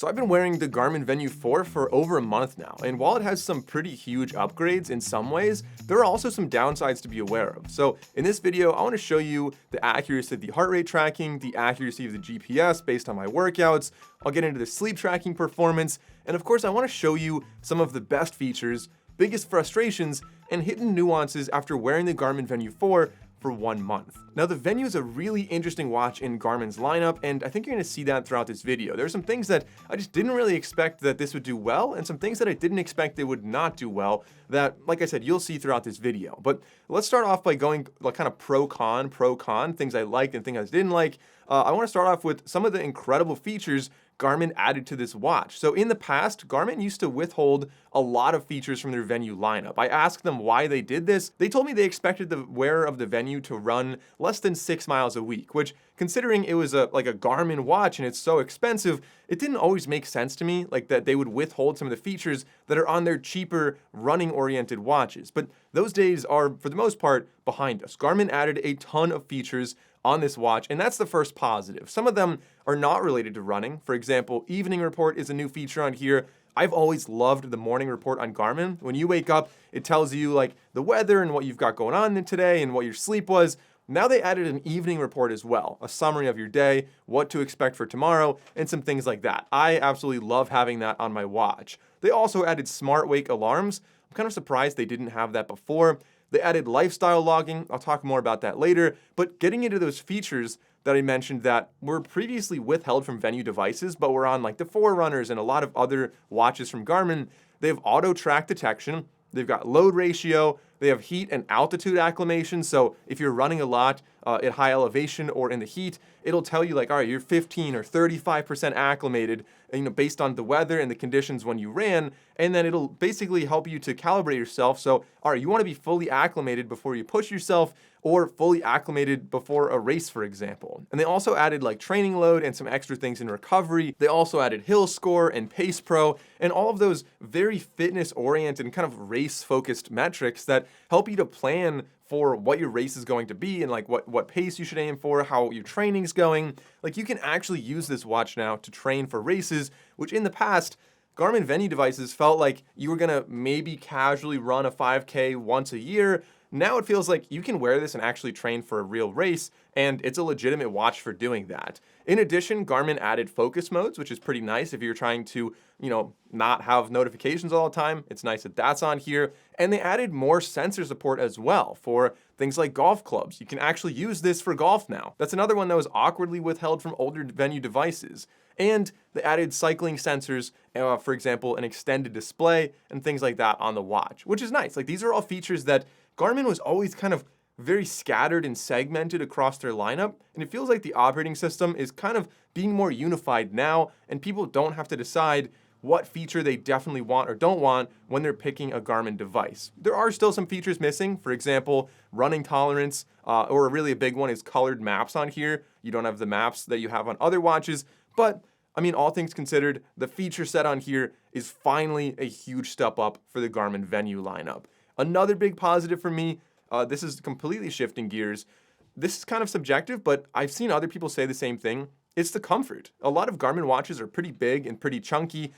So I've been wearing the Garmin Venu 4 for over a month now, and while it has some pretty huge upgrades in some ways, there are also some downsides to be aware of. So in this video, I want to show you the accuracy of the heart rate tracking, the accuracy of the GPS based on my workouts. I'll get into the sleep tracking performance, and of course I want to show you some of the best features, biggest frustrations, and hidden nuances after wearing the Garmin Venu 4 for 1 month. Now the Venu is a really interesting watch in Garmin's lineup, and I think you're going to see that throughout this video. There are some things that I just didn't really expect that this would do well, and some things that I didn't expect it would not do well that, like I said, you'll see throughout this video. But let's start off by going like kind of pro-con, things I liked and things I didn't like. I want to start off with some of the incredible features Garmin added to this watch. So in the past, Garmin used to withhold a lot of features from their Venu lineup. I asked them why they did this. They told me they expected the wearer of the Venu to run less than 6 miles a week, which, considering it was like a Garmin watch and it's so expensive, it didn't always make sense to me, like that they would withhold some of the features that are on their cheaper running-oriented watches. But those days are, for the most part, behind us. Garmin added a ton of features on this watch, and that's the first positive. Some of them are not related to running. For example, evening report is a new feature on here. I've always loved the morning report on Garmin. When you wake up, it tells you like the weather and what you've got going on today and what your sleep was. Now they added an evening report as well, a summary of your day, what to expect for tomorrow, and some things like that. I absolutely love having that on my watch. They also added smart wake alarms. I'm kind of surprised they didn't have that before. They added lifestyle logging. I'll talk more about that later. But getting into those features that I mentioned that were previously withheld from Venu devices, but were on like the Forerunners and a lot of other watches from Garmin, they have auto track detection. They've got load ratio. They have heat and altitude acclimation. So if you're running a lot at high elevation or in the heat, it'll tell you like, all right, you're 15 or 35% acclimated, based on the weather and the conditions when you ran. And then it'll basically help you to calibrate yourself. So, all right, you want to be fully acclimated before you push yourself, or fully acclimated before a race, for example. And they also added like training load and some extra things in recovery. They also added Hill Score and Pace Pro and all of those very fitness oriented and kind of race focused metrics that help you to plan for what your race is going to be and like what pace you should aim for, how your training's going. Like you can actually use this watch now to train for races, which in the past, Garmin Venu devices felt like you were gonna maybe casually run a 5K once a year. Now it feels like you can wear this and actually train for a real race, and it's a legitimate watch for doing that. In addition, Garmin added focus modes, which is pretty nice if you're trying to, not have notifications all the time. It's nice that that's on here. And they added more sensor support as well for things like golf clubs. You can actually use this for golf now. That's another one that was awkwardly withheld from older Venu devices. And they added cycling sensors, for example, an extended display and things like that on the watch, which is nice. Like these are all features that Garmin was always kind of very scattered and segmented across their lineup, and it feels like the operating system is kind of being more unified now, and people don't have to decide what feature they definitely want or don't want when they're picking a Garmin device. There are still some features missing. For example, running tolerance, or really a big one is colored maps on here. You don't have the maps that you have on other watches, but I mean, all things considered, the feature set on here is finally a huge step up for the Garmin Venu lineup. Another big positive for me, this is completely shifting gears. This is kind of subjective, but I've seen other people say the same thing. It's the comfort. A lot of Garmin watches are pretty big and pretty chunky.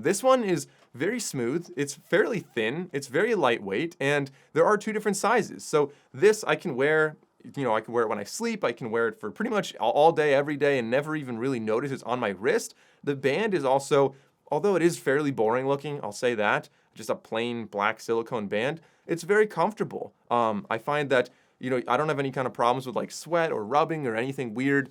This one is very smooth. It's fairly thin. It's very lightweight, and there are 2 different sizes. So this I can wear. I can wear it when I sleep. I can wear it for pretty much all day, every day, and never even really notice it's on my wrist. The band is also, although it is fairly boring looking, I'll say that, just a plain black silicone band, it's very comfortable. I find that, I don't have any kind of problems with like sweat or rubbing or anything weird.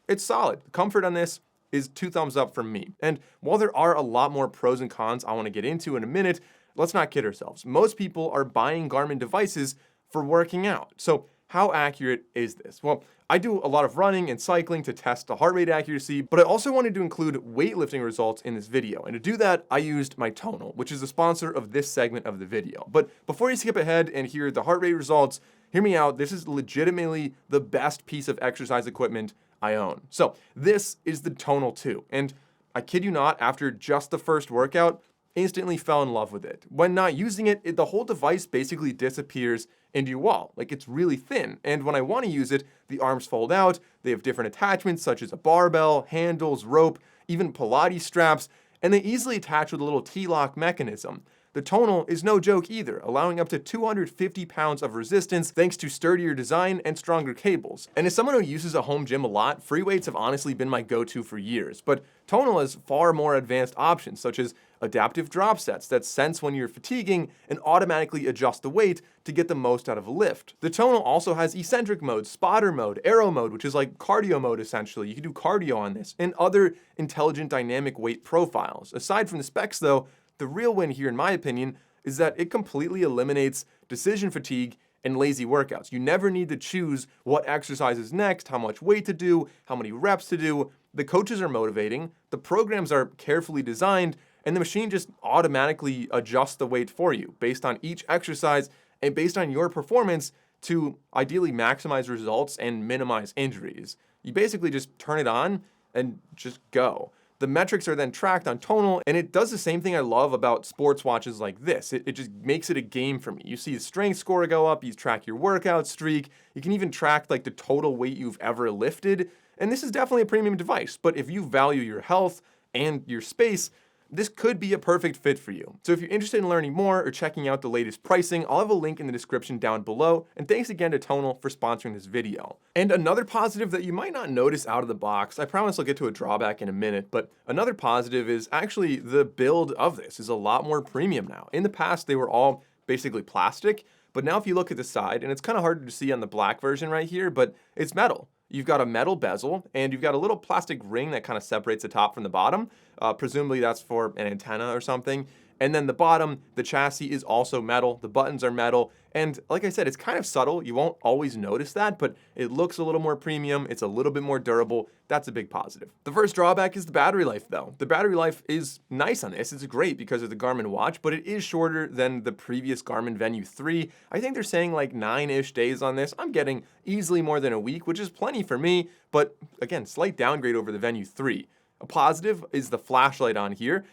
It's solid. The comfort on this is 2 thumbs up from me. And while there are a lot more pros and cons I want to get into in a minute, let's not kid ourselves. Most people are buying Garmin devices for working out. So how accurate is this? Well, I do a lot of running and cycling to test the heart rate accuracy, but I also wanted to include weightlifting results in this video. And to do that, I used my Tonal, which is the sponsor of this segment of the video. But before you skip ahead and hear the heart rate results, hear me out. This is legitimately the best piece of exercise equipment I own. So this is the Tonal 2. And I kid you not, after just the first workout, instantly fell in love with it. When not using it, the whole device basically disappears into your wall. Like it's really thin. And when I want to use it, the arms fold out. They have different attachments such as a barbell, handles, rope, even Pilates straps, and they easily attach with a little T-lock mechanism. The Tonal is no joke either, allowing up to 250 pounds of resistance thanks to sturdier design and stronger cables. And as someone who uses a home gym a lot, free weights have honestly been my go-to for years, but Tonal has far more advanced options such as adaptive drop sets that sense when you're fatiguing and automatically adjust the weight to get the most out of a lift. The Tonal also has eccentric mode, spotter mode, aero mode, which is like cardio mode essentially. You can do cardio on this, and other intelligent dynamic weight profiles. Aside from the specs though, the real win here, in my opinion, is that it completely eliminates decision fatigue and lazy workouts. You never need to choose what exercise is next, how much weight to do, how many reps to do. The coaches are motivating, the programs are carefully designed, and the machine just automatically adjusts the weight for you based on each exercise and based on your performance to ideally maximize results and minimize injuries. You basically just turn it on and just go. The metrics are then tracked on Tonal, and it does the same thing I love about sports watches like this. It just makes it a game for me. You see the strength score go up, you track your workout streak, you can even track like the total weight you've ever lifted, and this is definitely a premium device, but if you value your health and your space, this could be a perfect fit for you. So if you're interested in learning more or checking out the latest pricing, I'll have a link in the description down below. And thanks again to Tonal for sponsoring this video. And another positive that you might not notice out of the box, I promise I'll get to a drawback in a minute, but another positive is actually the build of this is a lot more premium now. In the past, they were all basically plastic, but now if you look at the side, and it's kind of hard to see on the black version right here, but it's metal. You've got a metal bezel, and you've got a little plastic ring that kind of separates the top from the bottom. Presumably that's for an antenna or something. And then the bottom, the chassis is also metal. The buttons are metal. And like I said, it's kind of subtle. You won't always notice that, but it looks a little more premium. It's a little bit more durable. That's a big positive. The first drawback is the battery life though. The battery life is nice on this. It's great because of the Garmin watch, but it is shorter than the previous Garmin Venu 3. I think they're saying like 9-ish days on this. I'm getting easily more than a week, which is plenty for me, but again, slight downgrade over the Venu 3. A positive is the flashlight on here.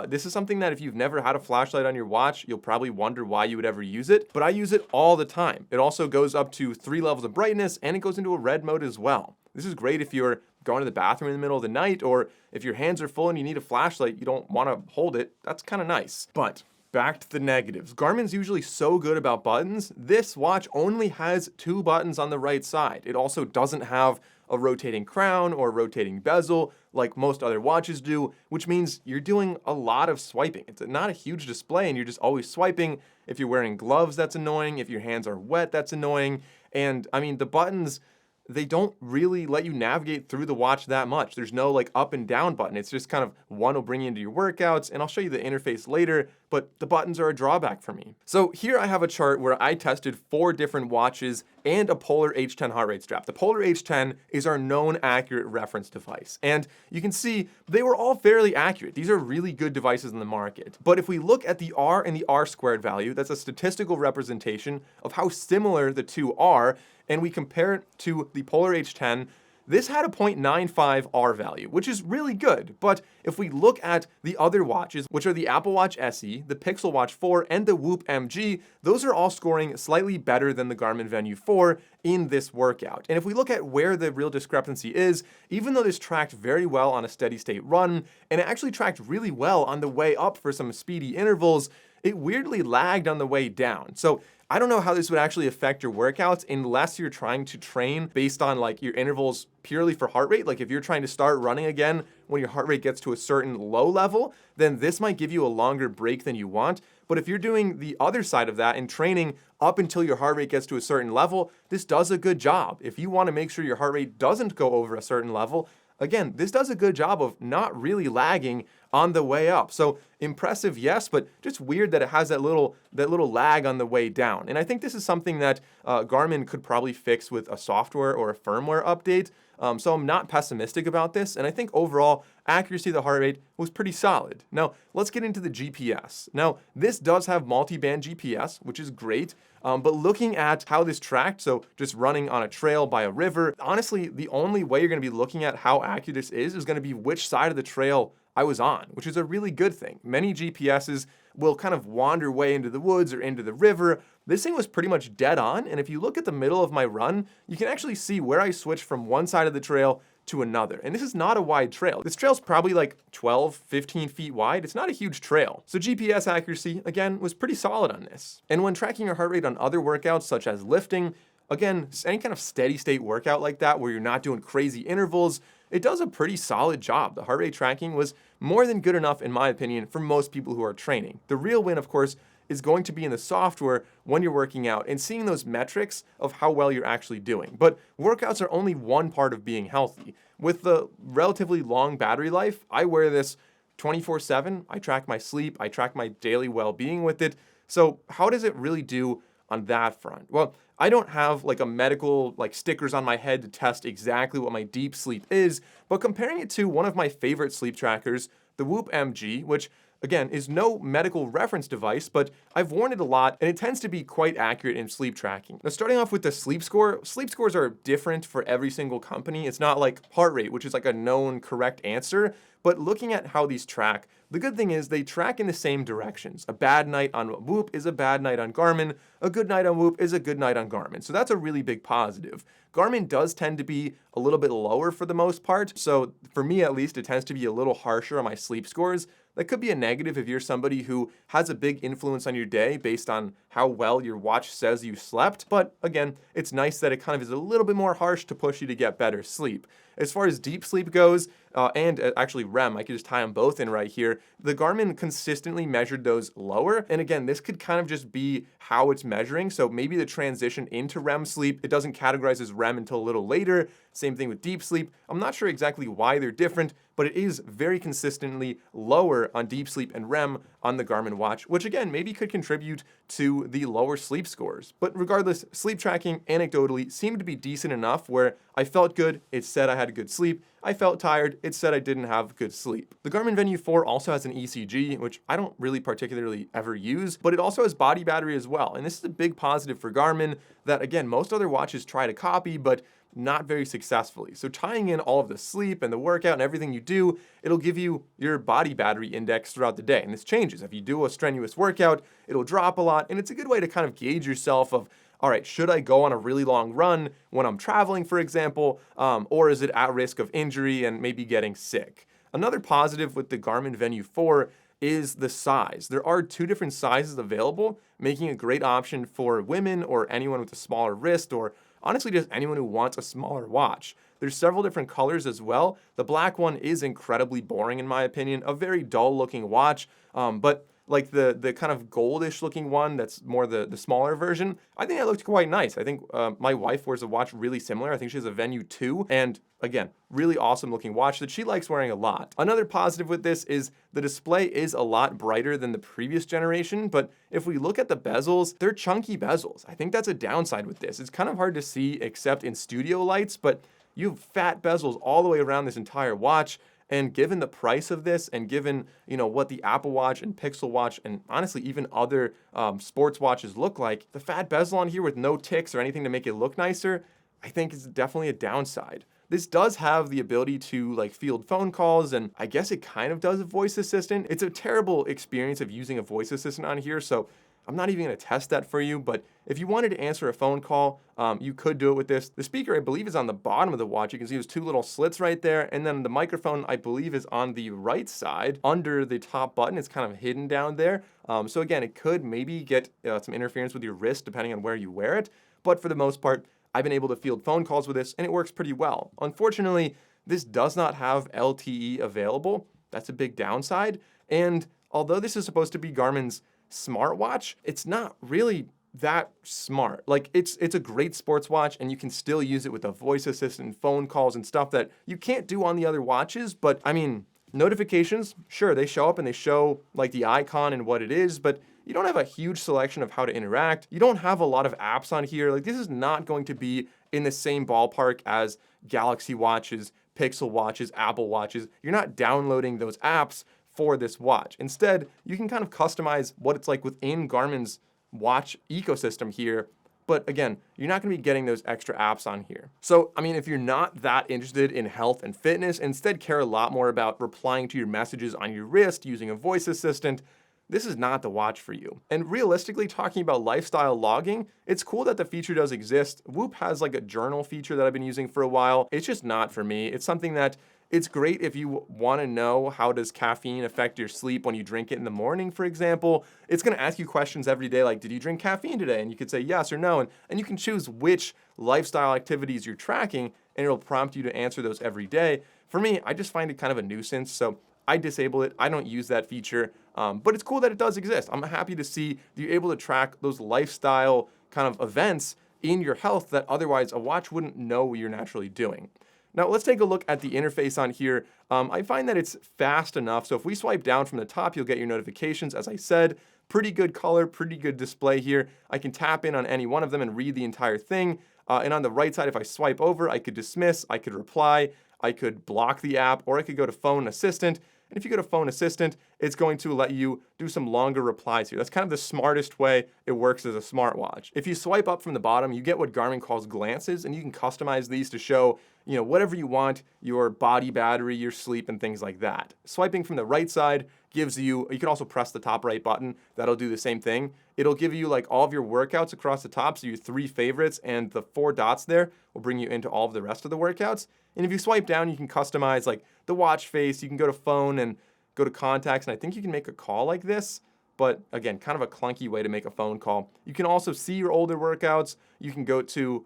This is something that if you've never had a flashlight on your watch, you'll probably wonder why you would ever use it, but I use it all the time. It also goes up to 3 levels of brightness, and it goes into a red mode as well. This is great if you're going to the bathroom in the middle of the night, or if your hands are full and you need a flashlight, you don't want to hold it. That's kind of nice. But back to the negatives. Garmin's usually so good about buttons. This watch only has 2 buttons on the right side. It also doesn't have a rotating crown or rotating bezel like most other watches do, which means you're doing a lot of swiping. It's not a huge display and you're just always swiping. If you're wearing gloves, that's annoying. If your hands are wet, that's annoying. And I mean, the buttons, they don't really let you navigate through the watch that much. There's no like up and down button. It's just kind of one will bring you into your workouts, and I'll show you the interface later, but the buttons are a drawback for me. So here I have a chart where I tested 4 different watches and a Polar H10 heart rate strap. The Polar H10 is our known accurate reference device. And you can see they were all fairly accurate. These are really good devices in the market. But if we look at the R and the R squared value, that's a statistical representation of how similar the two are, and we compare it to the Polar H10, this had a 0.95 R value, which is really good. But if we look at the other watches, which are the Apple Watch SE, the Pixel Watch 4, and the Whoop MG, those are all scoring slightly better than the Garmin Venu 4 in this workout. And if we look at where the real discrepancy is, even though this tracked very well on a steady state run, and it actually tracked really well on the way up for some speedy intervals, it weirdly lagged on the way down. So I don't know how this would actually affect your workouts unless you're trying to train based on like your intervals purely for heart rate. Like if you're trying to start running again when your heart rate gets to a certain low level, then this might give you a longer break than you want. But if you're doing the other side of that and training up until your heart rate gets to a certain level, this does a good job. If you want to make sure your heart rate doesn't go over a certain level, again, this does a good job of not really lagging on the way up. So impressive, yes, but just weird that it has that little lag on the way down. And I think this is something that Garmin could probably fix with a software or a firmware update. So I'm not pessimistic about this. And I think overall, accuracy of the heart rate was pretty solid. Now, let's get into the GPS. Now, this does have multi-band GPS, which is great. But looking at how this tracked, so just running on a trail by a river, honestly, the only way you're going to be looking at how accurate this is going to be which side of the trail I was on, which is a really good thing. Many GPSs will kind of wander way into the woods or into the river. This thing was pretty much dead on, and if you look at the middle of my run, you can actually see where I switched from one side of the trail to another. And this is not a wide trail. This trail's probably like 12, 15 feet wide. It's not a huge trail. So GPS accuracy, again, was pretty solid on this. And when tracking your heart rate on other workouts, such as lifting, again, any kind of steady state workout like that where you're not doing crazy intervals, it does a pretty solid job. The heart rate tracking was more than good enough, in my opinion, for most people who are training. The real win, of course, is going to be in the software when you're working out and seeing those metrics of how well you're actually doing. But workouts are only one part of being healthy. With the relatively long battery life, I wear this 24/7. I track my sleep, I track my daily well-being with it. So how does it really do on that front? Well, I don't have like a medical stickers on my head to test exactly what my deep sleep is, but comparing it to one of my favorite sleep trackers, the Whoop MG, which again is no medical reference device, but I've worn it a lot and it tends to be quite accurate in sleep tracking. Now, starting off with the sleep scores are different for every single company. It's not like heart rate, which is like a known correct answer, but looking at how these track, the good thing is they track in the same directions. A bad night on Whoop is a bad night on Garmin. A good night on Whoop is a good night on Garmin. So that's a really big positive. Garmin does tend to be a little bit lower for the most part. So for me, at least, it tends to be a little harsher on my sleep scores. That could be a negative if you're somebody who has a big influence on your day based on how well your watch says you slept. But again, it's nice that it kind of is a little bit more harsh to push you to get better sleep. As far as deep sleep goes, and actually REM, I could just tie them both in right here. The Garmin consistently measured those lower. And again, this could kind of just be how it's measuring. So maybe the transition into REM sleep, it doesn't categorize as REM until a little later. Same thing with deep sleep. I'm not sure exactly why they're different, but it is very consistently lower on deep sleep and REM on the Garmin watch, which again, maybe could contribute to the lower sleep scores. But regardless, sleep tracking anecdotally seemed to be decent enough where I felt good, it said I had good sleep. I felt tired, it said I didn't have good sleep. The Garmin Venu 4 also has an ECG, which I don't really particularly ever use, but it also has body battery as well. And this is a big positive for Garmin that, again, most other watches try to copy, but not very successfully. So tying in all of the sleep and the workout and everything you do, it'll give you your body battery index throughout the day. And this changes. If you do a strenuous workout, it'll drop a lot. And it's a good way to kind of gauge yourself of, all right, should I go on a really long run when I'm traveling, for example, or is it at risk of injury and maybe getting sick? Another positive with the Garmin Venu 4 is the size. There are 2 different sizes available, making a great option for women or anyone with a smaller wrist, or honestly just anyone who wants a smaller watch. There's several different colors as well. The black one is incredibly boring in my opinion, a very dull looking watch, but like the kind of goldish looking one that's more the smaller version, I think that looked quite nice. I think my wife wears a watch really similar. I think she has a Venu 2, and again, really awesome looking watch that she likes wearing a lot. Another positive with this is the display is a lot brighter than the previous generation, but if we look at the bezels, they're chunky bezels. I think that's a downside with this. It's kind of hard to see except in studio lights, but you have fat bezels all the way around this entire watch. And given the price of this and given, what the Apple Watch and Pixel Watch and honestly even other sports watches look like, the fat bezel on here with no ticks or anything to make it look nicer, I think is definitely a downside. This does have the ability to field phone calls, and I guess it kind of does a voice assistant. It's a terrible experience of using a voice assistant on here, so I'm not even going to test that for you, but if you wanted to answer a phone call, you could do it with this. The speaker, I believe, is on the bottom of the watch. You can see there's 2 little slits right there, and then the microphone, I believe, is on the right side under the top button. It's kind of hidden down there. So again, it could maybe get some interference with your wrist depending on where you wear it, but for the most part, I've been able to field phone calls with this, and it works pretty well. Unfortunately, this does not have LTE available. That's a big downside, and although this is supposed to be Garmin's smartwatch, it's not really that smart. It's a great sports watch and you can still use it with a voice assistant, phone calls and stuff that you can't do on the other watches. But I mean, notifications, sure, they show up and they show the icon and what it is, but you don't have a huge selection of how to interact. You don't have a lot of apps on here. This is not going to be in the same ballpark as Galaxy watches, Pixel watches, Apple watches. You're not downloading those apps for this watch. Instead, you can kind of customize what it's like within Garmin's watch ecosystem here. But again, you're not going to be getting those extra apps on here. So, I mean, if you're not that interested in health and fitness, instead care a lot more about replying to your messages on your wrist using a voice assistant, this is not the watch for you. And realistically, talking about lifestyle logging, it's cool that the feature does exist. Whoop has like a journal feature that I've been using for a while. It's just not for me. It's something that it's great if you want to know how does caffeine affect your sleep when you drink it in the morning, for example. It's going to ask you questions every day like, did you drink caffeine today? And you could say yes or no. And you can choose which lifestyle activities you're tracking, and it'll prompt you to answer those every day. For me, I just find it kind of a nuisance, so I disable it. I don't use that feature, but it's cool that it does exist. I'm happy to see that you're able to track those lifestyle kind of events in your health that otherwise a watch wouldn't know you're naturally doing. Now let's take a look at the interface on here. I find that it's fast enough. So if we swipe down from the top, you'll get your notifications. As I said, pretty good color, pretty good display here. I can tap in on any one of them and read the entire thing. And on the right side, if I swipe over, I could dismiss, I could reply, I could block the app, or I could go to phone assistant. And if you go to phone assistant, it's going to let you do some longer replies here. That's kind of the smartest way it works as a smartwatch. If you swipe up from the bottom, you get what Garmin calls glances, and you can customize these to show, whatever you want, your body battery, your sleep, and things like that. Swiping from the right side gives you can also press the top right button. That'll do the same thing. It'll give you like all of your workouts across the top, so your 3 favorites, and the 4 dots there will bring you into all of the rest of the workouts. And if you swipe down, you can customize like the watch face. You can go to phone and go to contacts, and I think you can make a call like this. But again, kind of a clunky way to make a phone call. You can also see your older workouts. You can go to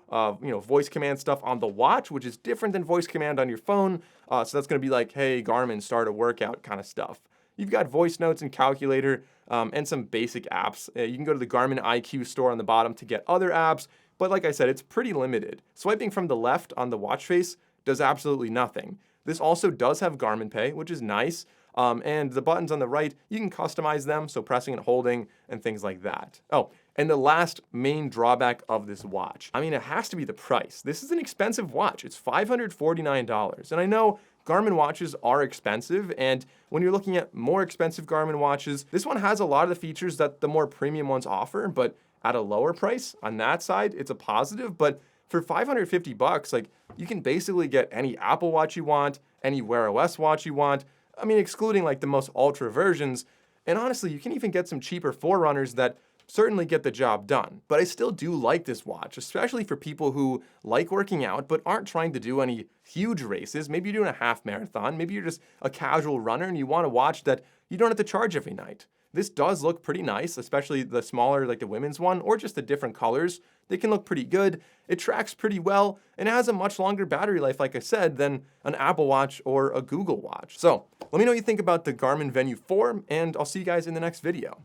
voice command stuff on the watch, which is different than voice command on your phone. So that's going to be like, hey, Garmin, start a workout kind of stuff. You've got voice notes and calculator and some basic apps. You can go to the Garmin IQ store on the bottom to get other apps. But like I said, it's pretty limited. Swiping from the left on the watch face does absolutely nothing. This also does have Garmin Pay, which is nice. And the buttons on the right, you can customize them, so pressing and holding and things like that. Oh, and the last main drawback of this watch, it has to be the price. This is an expensive watch. It's $549. And I know Garmin watches are expensive, and when you're looking at more expensive Garmin watches, this one has a lot of the features that the more premium ones offer, but at a lower price. On that side, it's a positive, but for $550, like, you can basically get any Apple Watch you want, any Wear OS watch you want, excluding like the most ultra versions. And honestly, you can even get some cheaper Forerunners that certainly get the job done. But I still do like this watch, especially for people who like working out but aren't trying to do any huge races. Maybe you're doing a half marathon, maybe you're just a casual runner and you want a watch that you don't have to charge every night. This does look pretty nice, especially the smaller, like the women's one, or just the different colors. They can look pretty good. It tracks pretty well, and it has a much longer battery life, like I said, than an Apple Watch or a Google Watch. So let me know what you think about the Garmin Venu 4, and I'll see you guys in the next video.